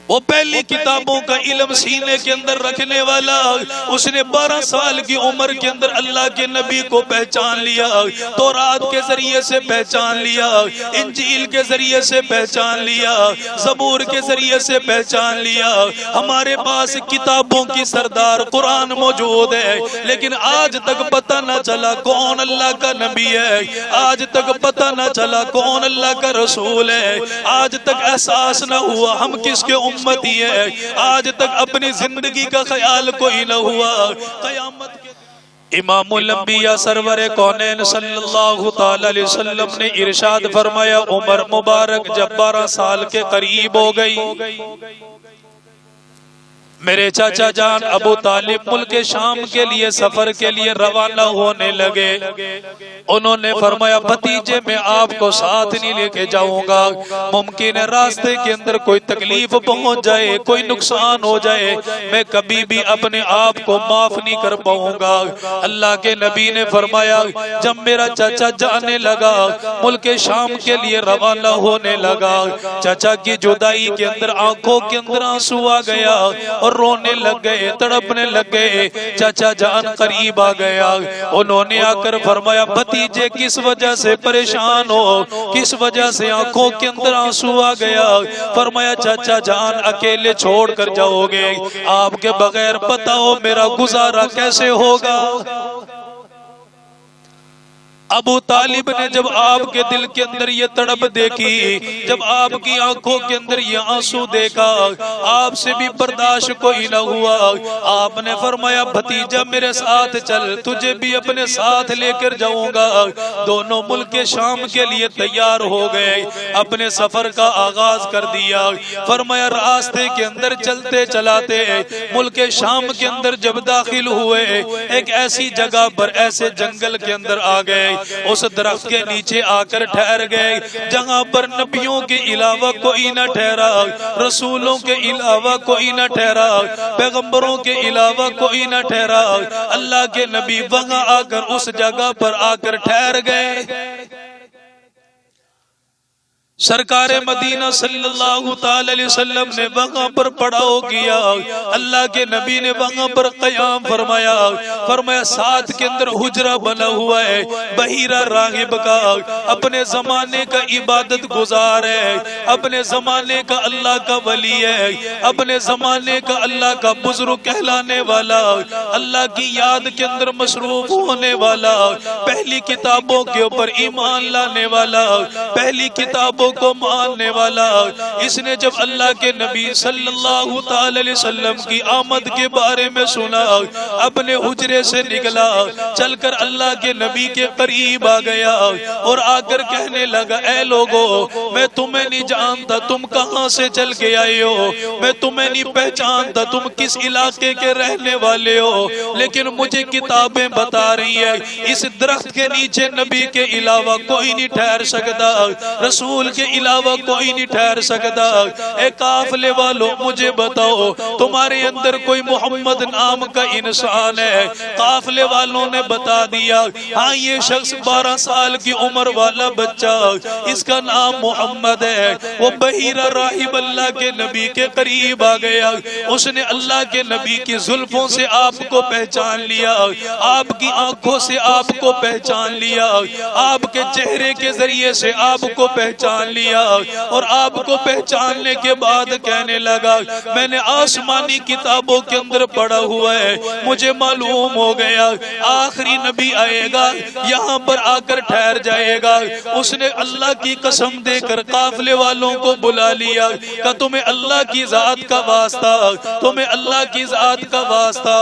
وہ پہلی کتابوں کا علم سینے کے اندر رکھنے والا، اس نے 12 سال کی عمر کے اندر اللہ کے نبی کو پہچان لیا، تورات کے ذریعے سے پہچان لیا، انجیل کے ذریعے سے پہچان لیا، زبور کے ذریعے سے پہچان لیا۔ ہمارے پاس کتابوں کی سردار قرآن موجود ہے، لیکن آج تک پتہ نہ چلا کون اللہ کا نبی ہے، آج تک پتہ نہ چلا کون اللہ کا رسول ہے، آج تک احساس نہ ہوا ہم کس کے امتی ہے، آج تک اپنی زندگی کا خیال کوئی نہ ہوا۔ قیامت کے امام الانبیاء سرور کونین صلی اللہ تعالی علیہ وسلم نے ارشاد فرمایا، عمر مبارک جب 12 سال کے قریب ہو گئی، میرے چاچا جان ابو طالب ملک شام کے لیے سفر کے لیے روانہ ہونے لگے۔ انہوں نے فرمایا بھتیجے میں آپ کو ساتھ نہیں لے کے جاؤں گا، ممکن ہے راستے کے اندر کوئی تکلیف پہنچ جائے، کوئی نقصان ہو جائے، میں کبھی بھی اپنے آپ کو معاف نہیں کر پاؤں گا۔ اللہ کے نبی نے فرمایا جب میرا چاچا جانے لگا، ملک شام کے لیے روانہ ہونے لگا، چاچا کی جدائی کے اندر آنکھوں کے اندر آنسو آ گیا اور رونے لگ گئے، تڑپنے لگ گئے۔ چاچا جان قریب آ گیا، انہوں نے آ کر فرمایا بھتیجے کس وجہ سے پریشان ہو، کس وجہ سے آنکھوں کے اندر آنسو آ گیا؟ فرمایا چاچا جان اکیلے چھوڑ کر جاؤ گے، آپ کے بغیر بتاؤ میرا گزارا کیسے ہوگا؟ ابو طالب نے جب آپ کے دل کے اندر یہ تڑپ دیکھی، جب آپ کی آنکھوں کے اندر یہ آنسو دیکھا، آپ سے بھی برداشت کوئی نہ ہوا۔ آپ نے فرمایا بھتیجا میرے ساتھ چل، تجھے بھی اپنے ساتھ لے کر جاؤں گا۔ دونوں ملک شام کے لیے تیار ہو گئے، اپنے سفر کا آغاز کر دیا۔ فرمایا راستے کے اندر چلتے چلاتے ملک شام کے اندر جب داخل ہوئے، ایک ایسی جگہ پر ایسے جنگل کے اندر آ گئے، اس درخت کے نیچے آ کر ٹھہر گئے جہاں پر نبیوں کے علاوہ کوئی نہ ٹھہرا، رسولوں کے علاوہ کوئی نہ ٹھہرا، پیغمبروں کے علاوہ کوئی نہ ٹھہرا۔ اللہ کے نبی وہاں آ کر اس جگہ پر آ کر ٹھہر گئے۔ سرکار مدینہ صلی اللہ تعالی علیہ وسلم نے وہاں پر پڑاؤ کیا، اللہ کے نبی نے وہاں پر قیام فرمایا۔ فرمایا ساتھ کے اندر حجرہ بنا ہوا ہے، بحیرہ راغب کا، اپنے زمانے کا عبادت گزار ہے، اپنے زمانے کا اللہ کا ولی ہے، اپنے زمانے کا اللہ کا بزرگ کہلانے والا، اللہ کی یاد کے اندر مصروف ہونے والا، پہلی کتابوں کے اوپر ایمان لانے والا، پہلی کتابوں کو ماننے والا۔ اس نے جب اللہ کے نبی صلی اللہ تعالی علیہ وسلم کی آمد کے بارے میں سنا، اپنے حجرے سے نکلا، چل کر اللہ کے نبی کے قریب آ گیا اور آ کر کہنے لگا اے لوگو میں تمہیں نہیں جانتا تم کہاں سے چل کے آئے ہو، میں تمہیں نہیں پہچانتا تم کس علاقے کے رہنے والے ہو، لیکن مجھے کتابیں بتا رہی ہے اس درخت کے نیچے نبی کے علاوہ کوئی نہیں ٹھہر سکتا، رسول کے علاوہ کوئی نہیں ٹھہر سکتا۔ اے قافلے والوں مجھے بتاؤ تمہارے اندر کوئی محمد نام کا انسان ہے؟ قافلے والوں نے بتا دیا ہاں یہ شخص 12 سال کی عمر والا بچہ، اس کا نام محمد ہے۔ وہ بحیرہ راہب اللہ کے نبی کے قریب آ گیا، اس نے اللہ کے نبی کی زلفوں سے آپ کو پہچان لیا، آپ کی آنکھوں سے آپ کو پہچان لیا، آپ کے چہرے کے ذریعے سے آپ کو پہچان لیا، اور آپ کو پہچاننے کے بعد کہنے لگا میں نے آسمانی کتابوں کے اندر پڑھا ہوا ہے، مجھے معلوم ہو گیا آخری نبی آئے گا یہاں پر آ کر ٹھہر جائے گا۔ اس نے اللہ کی قسم دے کر قافلے والوں کو بلا لیا کہ تمہیں اللہ کی ذات کا واسطہ، تمہیں اللہ کی ذات کا واسطہ،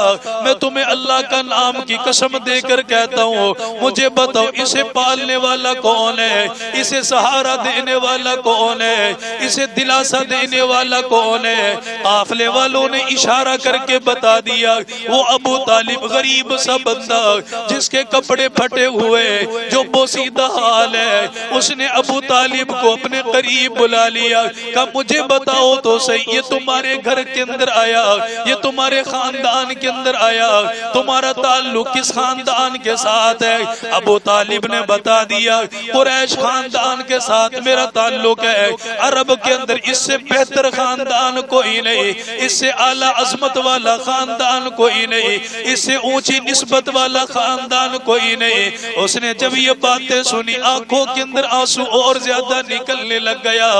میں تمہیں اللہ کا نام کی قسم دے کر کہتا ہوں مجھے بتاؤ اسے پالنے والا کون ہے، اسے سہارا دینے والا کون ہے، اسے دلاسا دینے والا کون ہے؟ قافلے والوں نے اشارہ کر کے بتا دیا وہ ابو طالب غریب سا بندہ جس کے کپڑے پھٹے ہوئے، جو بوسیدہ حال ہے، اس نے ابو طالب کو اپنے قریب بلا لیا، کہا مجھے بتاؤ تو صحیح، یہ تمہارے گھر کے اندر آیا، یہ تمہارے خاندان کے اندر آیا، تمہارا تعلق کس خاندان کے ساتھ ہے؟ ابو طالب نے بتا دیا قریش خاندان کے ساتھ میرا تعلق ہے، عرب کے اندر اس سے بہتر خاندان کوئی نہیں، اس سے اعلیٰ عظمت والا خاندان کوئی نہیں، اس سے اونچی نسبت والا خاندان کوئی نہیں۔ اس نے جب یہ باتیں سنی آنکھوں کے اندر آنسو اور زیادہ نکلنے لگ گیا۔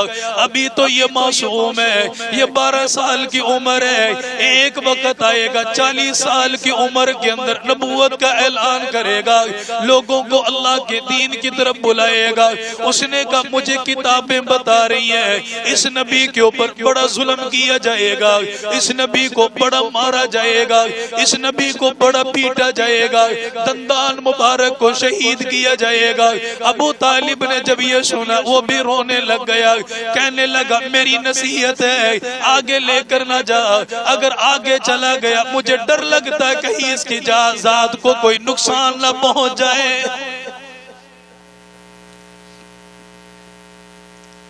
ابھی تو یہ معصوم ہے، یہ 12 سال کی عمر ہے، ایک وقت آئے گا 40 سال کی عمر کے اندر نبوت کا اعلان کرے گا، لوگوں کو اللہ کے دین کی طرف بلائے گا۔ اس نے کہا مجھے کتابیں بتا رہی ہیں اس نبی کے اوپر بڑا ظلم کیا جائے گا، اس نبی کو بڑا مارا جائے گا، اس نبی کو بڑا پیٹا جائے گا، دندان مبارک کو شہید کیا جائے گا۔ ابو طالب نے جب یہ سنا وہ بھی رونے لگ گیا، کہنے لگا میری نصیحت ہے آگے لے کر نہ جا، اگر آگے چلا گیا مجھے ڈر لگتا ہے کہیں اس کی ذات کو کوئی نقصان نہ پہنچ جائے۔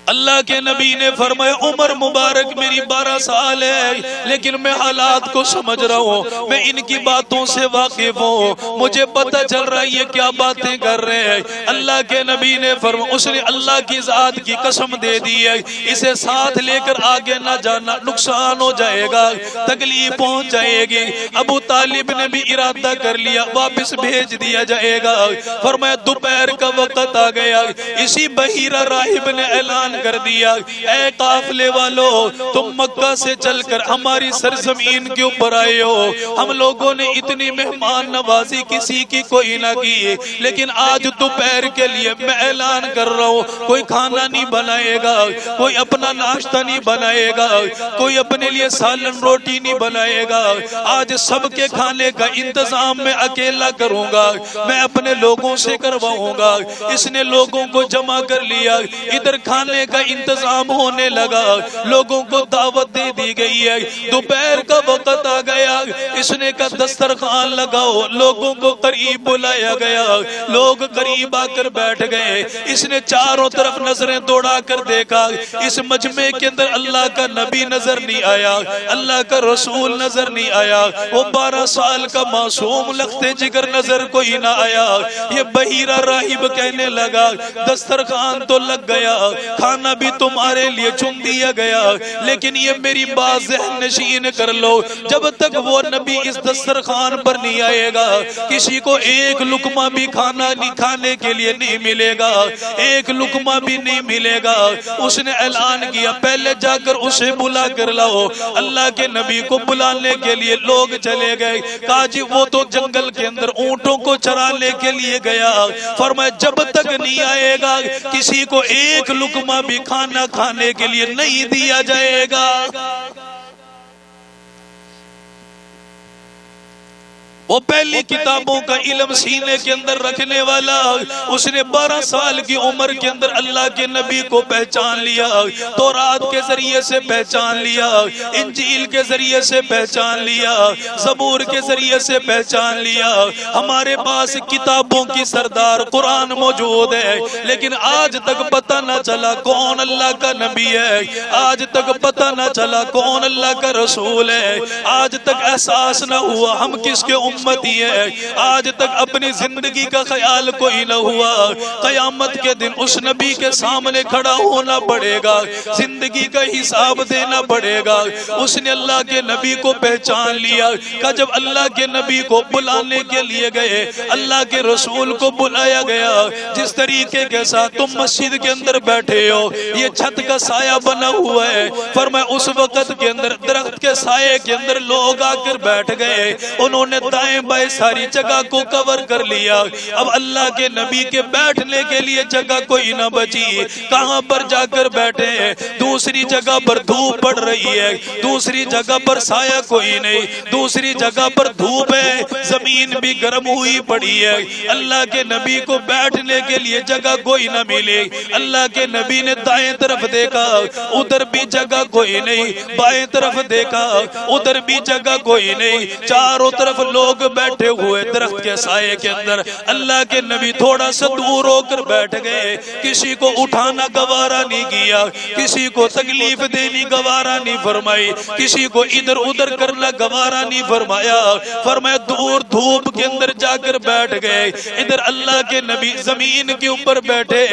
اللہ کے نبی نے فرمایا عمر مبارک میری 12 سال ہے، لیکن میں حالات کو سمجھ رہا ہوں، میں ان کی باتوں سے واقف ہوں، مجھے پتہ چل رہا ہے یہ کیا باتیں کر رہے ہیں۔ اللہ کے نبی نے فرمایا، اس نے اللہ کی ذات کی قسم دے دی ہے اسے ساتھ لے کر آگے نہ جانا، نقصان ہو جائے گا، تکلیف پہنچ جائے گی۔ ابو طالب نے بھی ارادہ کر لیا واپس بھیج دیا جائے گا۔ فرمایا دوپہر کا وقت آ گیا، اسی بحیرہ راہب نے اعلان کر دیا اے قافلے والو تم مکہ سے چل کر ہماری سرزمین کے اوپر آئے ہو، ہم لوگوں نے اتنی مہمان نوازی کسی کی کوئی نہ کی، لیکن آج دوپہر کے لیے میں اعلان کر رہا ہوں کوئی کھانا نہیں بنائے گا، کوئی اپنا ناشتہ نہیں بنائے گا، کوئی اپنے لیے سالن روٹی نہیں بنائے گا، آج سب کے کھانے کا انتظام میں اکیلا کروں گا، میں اپنے لوگوں سے کرواؤں گا۔ اس نے لوگوں کو جمع کر لیا، ادھر کھانے کا انتظام ہونے لگا، لوگوں کو دعوت دے دی گئی ہے، دوپہر کا وقت آ گیا، اس نے کہا دسترخوان لگاؤ، لوگوں کو قریب بلایا گیا، لوگ قریب آ کر بیٹھ گئے۔ اس نے چاروں طرف نظریں دوڑا کر دیکھا، اس مجمع کے اندر اللہ کا نبی نظر نہیں آیا، اللہ کا رسول نظر نہیں آیا، وہ 12 سال کا معصوم لخت جگر نظر کوئی نہ آیا۔ یہ بحیرہ راہب کہنے لگا دسترخوان تو لگ گیا، کھانا بھی تمہارے لیے چن دیا گیا، لیکن یہ میری بات ذہن نشین کر لو، جب تک وہ نبی اس دسترخوان پر نہیں آئے گا کسی کو ایک لقمہ بھی کھانا نہیں کھانے کے لیے نہیں ملے گا، ایک لقمہ بھی نہیں ملے گا۔ اس نے اعلان کیا پہلے جا کر اسے بلا کر لاؤ۔ اللہ کے نبی کو بلانے کے لیے لوگ چلے گئے، کہا جی وہ تو جنگل کے اندر اونٹوں کو چرانے کے لیے گیا۔ فرمایا جب تک نہیں آئے گا کسی کو ایک لقمہ بھی کھانا کھانے کے لیے نہیں دیا جائے گا۔ وہ پہلی کتابوں کا علم سینے کے اندر رکھنے والا، اس نے 12 سال کی عمر کے اندر اللہ کے نبی کو پہچان لیا، تورات کے ذریعے سے پہچان لیا، انجیل کے ذریعے سے پہچان لیا، زبور کے ذریعے سے پہچان لیا۔ ہمارے پاس کتابوں کی سردار قرآن موجود ہے، لیکن آج تک پتہ نہ چلا کون اللہ کا نبی ہے، آج تک پتہ نہ چلا کون اللہ کا رسول ہے، آج تک احساس نہ ہوا ہم کس کے امتی ہے، آج تک اپنی زندگی کا خیال کوئی نہ ہوا۔ قیامت کے دن اس نبی کے سامنے کھڑا ہونا پڑے گا، زندگی کا حساب دینا پڑے گا۔ اس نے اللہ کے نبی کو پہچان لیا کہ جب اللہ کے نبی کو بلانے کے لیے گئے، اللہ کے رسول کو بلایا گیا، جس طریقے کے ساتھ تم مسجد کے اندر بیٹھے ہو یہ چھت کا سایہ بنا ہوا ہے، فرمایا اس وقت کے اندر درخت کے سائے کے اندر لوگ آ کر بیٹھ گئے، انہوں نے دائیں بائیں ساری جگہ کو کور کر لیا۔ اب اللہ کے نبی کے بیٹھنے کے لیے جگہ کوئی نہ بچی، کہاں پر جا کر بیٹھے ہیں؟ دوسری جگہ پر دھوپ پڑ رہی ہے، دوسری جگہ پر سایہ کوئی نہیں، دوسری جگہ پر دھوپ ہے، زمین بھی گرم ہوئی پڑی ہے۔ اللہ کے نبی کو بیٹھنے کے لیے جگہ کوئی نہ ملی۔ اللہ کے نبی نے دائیں طرف دیکھا، ادھر بھی جگہ کوئی نہیں، بائیں طرف دیکھا، ادھر بھی جگہ کوئی نہیں، چاروں طرف لوگ بیٹھے ہوئے درخت کے سائے کے اندر۔ اللہ کے نبی تھوڑا سا دور ہو کر بیٹھ گئے، کسی کو اٹھانا گوارا نہیں کیا، کسی کو تکلیف دینی گوارا نہیں فرمائی، کسی کو ادھر ادھر کرنا گوارا نہیں فرمایا۔ فرمایا دور دھوپ کے اندر جا کر بیٹھ گئے، ادھر اللہ کے نبی زمین کے اوپر بیٹھے،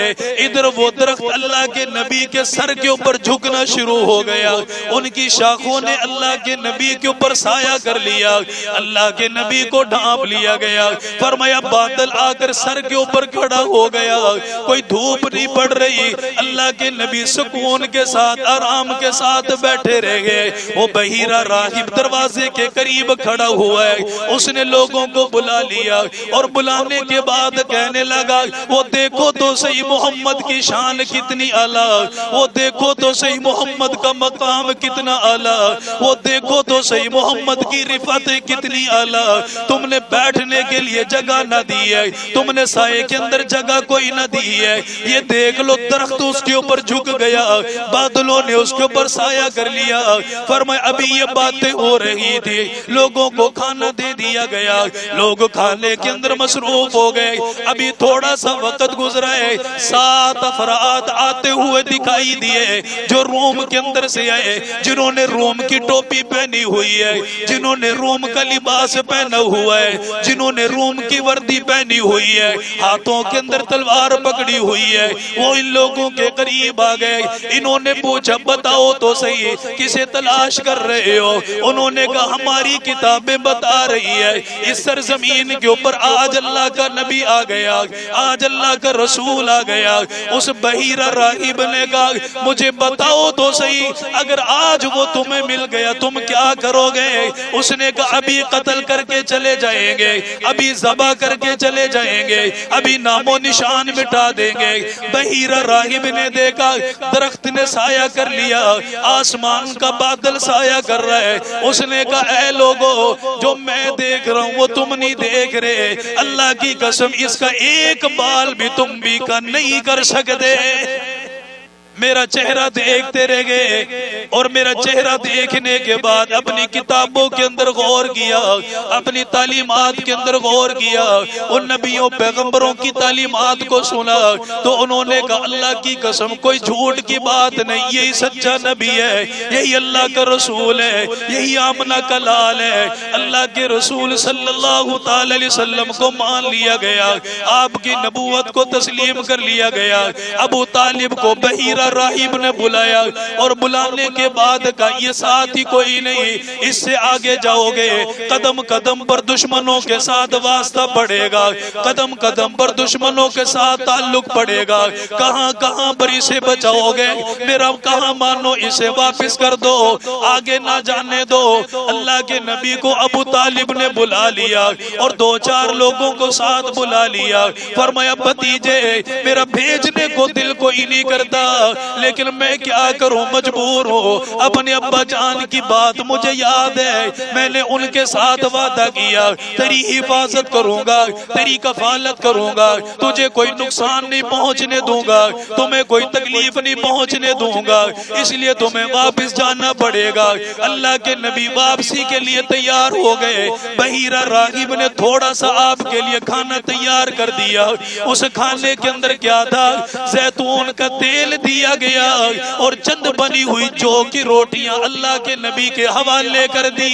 ادھر وہ درخت اللہ کے نبی کے سر کے اوپر جھکنا شروع ہو گیا، ان کی شاخوں نے اللہ کے نبی کے اوپر سایہ کر لیا، اللہ کے نبی کو ڈھانپ لیا گیا۔ فرمایا بادل آ کر سر کے اوپر کھڑا ہو گیا، کوئی دھوپ نہیں پڑ رہی، اللہ کے نبی سکون کے ساتھ آرام کے ساتھ بیٹھے رہ گئے۔ وہ بحیرہ راہب دروازے کے قریب کھڑا ہوا ہے، اس نے لوگوں کو بلا لیا اور بلانے کے بعد کہنے لگا وہ دیکھو تو صحیح محمد کی شان کتنی اعلیٰ، وہ دیکھو تو صحیح محمد کا مقام کتنا اعلیٰ، وہ دیکھو تو صحیح محمد کی رفعت کتنی اعلیٰ۔ تم نے بیٹھنے کے لیے جگہ نہ دی ہے، تم نے سائے کے اندر جگہ کوئی نہ دی ہے، یہ دیکھ لو درخت اس کے اوپر جھک گیا، بادلوں نے اس کے اوپر سایہ کر لیا۔ فرمایا ابھی یہ باتیں ہو رہی تھی، لوگوں کو کھانا دے دیا گیا، لوگ کھانے کے اندر مصروف ہو گئے۔ ابھی تھوڑا سا وقت گزرا ہے، 7 افراد آتے ہوئے دکھائی دیے جو روم کے اندر سے آئے، جنہوں نے روم کی ٹوپی پہنی ہوئی ہے، جنہوں نے روم کا لباس پہنا ہوا ہے، جنہوں نے روم کی وردی پہنی ہوئی ہے، ہاتھوں کے اندر تلوار پکڑی ہوئی ہے، وہ ان لوگوں کے قریب آ گئے۔ انہوں نے پوچھا بتاؤ تو صحیح کسے تلاش کر رہے ہو؟ انہوں نے کہا ہماری کتابیں بتا رہی ہے اس سرزمین کے اوپر آج اللہ کا نبی آ گیا، آج اللہ کا رسول آ گیا۔ اس بحیرہ راہب نے کہا مجھے بتاؤ تو صحیح اگر آج وہ تمہیں مل گیا تم کیا کرو گے؟ اس نے کہا ابھی قتل کر کے چلے جائیں گے، ابھی ذبح کر کے چلے جائیں گے، ابھی نام و نشان مٹا دیں گے۔ بحیرہ راہب نے دیکھا درخت نے سایہ کر لیا، آسمان کا بادل سایہ کر رہا ہے۔ اس نے کہا اے لوگو جو میں دیکھ رہا ہوں وہ تم نہیں دیکھ رہے، اللہ کی قسم اس کا ایک بال بھی تم بھی کا نہیں کر سکتے۔ میرا چہرہ دیکھتے رہ گئے اور میرا چہرہ دیکھنے کے بعد اپنی کتابوں کے اندر غور کیا، اپنی تعلیمات کے اندر غور کیا، ان نبیوں پیغمبروں کی تعلیمات کو سنا تو انہوں نے کہا اللہ کی قسم کوئی جھوٹ کی بات نہیں، یہی سچا نبی ہے، یہی اللہ کا رسول ہے، یہی آمنہ کا لال ہے۔ اللہ کے رسول صلی اللہ تعالی علیہ وسلم کو مان لیا گیا، آپ کی نبوت کو تسلیم کر لیا گیا۔ ابو طالب کو بحیرہ راہب نے بلایا اور بلانے کے بعد کہا یہ ساتھی کوئی نہیں، اس سے آگے جاؤ گے قدم قدم پر دشمنوں کے ساتھ واسطہ پڑے گا، قدم قدم پر دشمنوں کے ساتھ تعلق پڑے گا، کہاں کہاں پر اسے بچاؤ گے، میرا کہاں مانو اسے واپس کر دو، آگے نہ جانے دو۔ اللہ کے نبی کو ابو طالب نے بلا لیا اور 2-4 لوگوں کو ساتھ بلا لیا۔ فرمایا بھتیجے میرا بھیجنے کو دل کوئی نہیں کرتا لیکن میں کیا کروں، مجبور ہوں، اپنے ابا جان کی بات مجھے یاد ہے، میں نے ان کے ساتھ وعدہ کیا تیری حفاظت کروں گا، تیری کفالت کروں گا، تجھے کوئی نقصان نہیں پہنچنے دوں گا، تمہیں کوئی تکلیف نہیں پہنچنے دوں گا، اس لیے تمہیں واپس جانا پڑے گا۔ اللہ کے نبی واپسی کے لیے تیار ہو گئے۔ بحیرہ راہب نے تھوڑا سا آپ کے لیے کھانا تیار کر دیا، اس کھانے کے اندر کیا تھا، زیتون کا تیل دیا گیا اور چند بنی ہوئی جو کی روٹیاں اللہ کے نبی کے حوالے کر دی۔